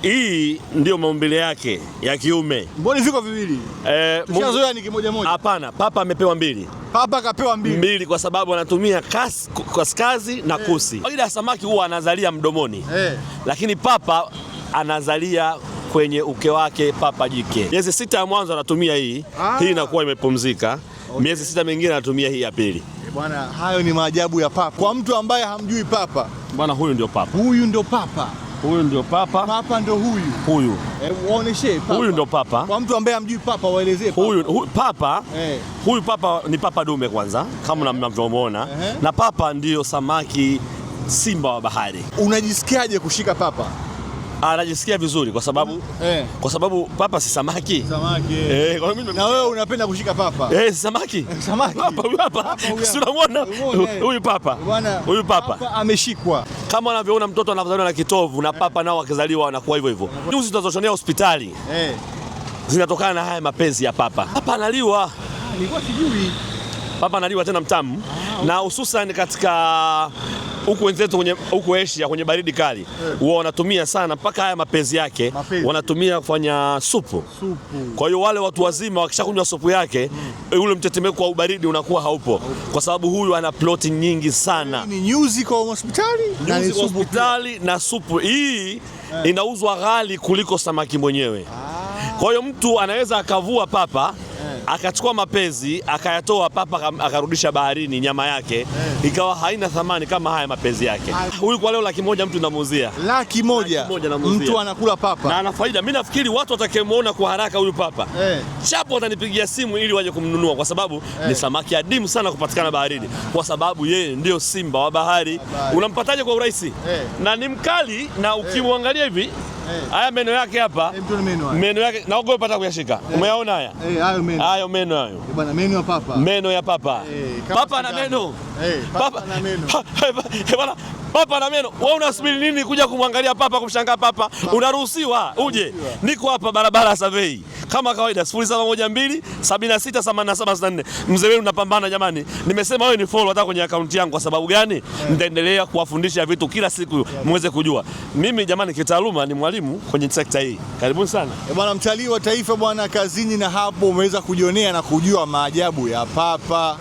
Hii ndio maumbile yake ya kiume. Mbona viko viwili? Tushazoea ni kimoja moja. Hapana, papa amepewa mbili. Papa kapewa mbili kwa sababu anatumia kaskazi na kusi. Kawaida samaki huwa anazalia mdomoni. Lakini papa anazalia kwenye uke wake, papa jike. Miezi 6 ya mwanzo anatumia hii. Hii inakuwa imepumzika. Okay. Miezi 6 mingine anatumia hii ya pili. Bwana, hayo ni maajabu ya papa. Kwa mtu ambaye hamjui papa. Bwana, huyu ndio papa. Huyu ndio papa. Huyu ndio papa. Papa ndio huyu. Huyu. Muoneshe papa. Huyu ndio papa. Kwa mtu ambaye hamjui papa, waelezee papa. Huyu papa. Huyu papa ni papa dume kwanza, kama mnavyomuona. Na papa ndio samaki simba wa bahari. Unajisikiaje kushika papa? Anajisikia vizuri kwa sababu papa si samaki. Samaki. Na wewe unapenda kushika papa? Samaki. Samaki. Hapa. Si unamwona? Huyu papa. Huyu papa ameshikwa. Kama unavyoona mtoto anazaliwa na kitovu na papa nao wakizaliwa wanakuwa hivyo hivyo. Nyuzi tunazoshonea hospitali zinatokana na haya mapenzi ya papa. Papa analiwa. Nilikuwa sijui. Papa analiwa tena mtamu. Na hususan katika huku wenzetu huku Asia kwenye baridi kali wao wanatumia sana mpaka haya mapenzi yake wanatumia kufanya supu. Kwa hiyo wale watu wazima wakishakunywa supu yake ule mtetemeko wa ubaridi unakuwa haupo, kwa sababu huyu ana protein nyingi sana. Ni nyuzi kwa hospitali, na supu hii inauzwa ghali kuliko samaki mwenyewe. Kwa hiyo mtu anaweza akavua papa akachukua mapenzi akayatoa papa akarudisha baharini, nyama yake ikawa haina thamani kama haya mapenzi yake. Huyu kwa leo 100,000 mtu namuuzia. 100,000 mtu anakula papa. Na ana faida. Mimi nafikiri watu watakayemuona kwa haraka huyu papa chapo watanipigia simu ili waje kumnunua, kwa sababu ni samaki adimu sana kupatikana baharini, kwa sababu yeye ndio simba wa bahari. Unampataje kwa urahisi? Na ni mkali, na ukimwangalia hivi haya meno yake hapa, meno yake naogopa hata kuyashika. Umeyaona haya? Hayo meno hayo. Bwana, meno ya papa. Meno ya papa. Papa na meno. Papa na meno. Bwana, papa na meno. Wewe unasubiri nini kuja kumwangalia papa, kumshangaa papa? Unaruhusiwa uje. Niko hapa barabara ya Survey. Kama kawaida 0712 76 87 64. Mzee wenu napambana jamani. Nimesema wewe ni follow hata kwenye akaunti yangu. Kwa sababu gani? Nitaendelea kuwafundisha vitu kila siku muweze kujua. Mimi jamani, kitaaluma ni mwalimu kwenye sekta hii. Karibuni sana. Bwana, mtalii wa taifa bwana, kazini na hapo umeweza kujionea na kujua maajabu ya papa.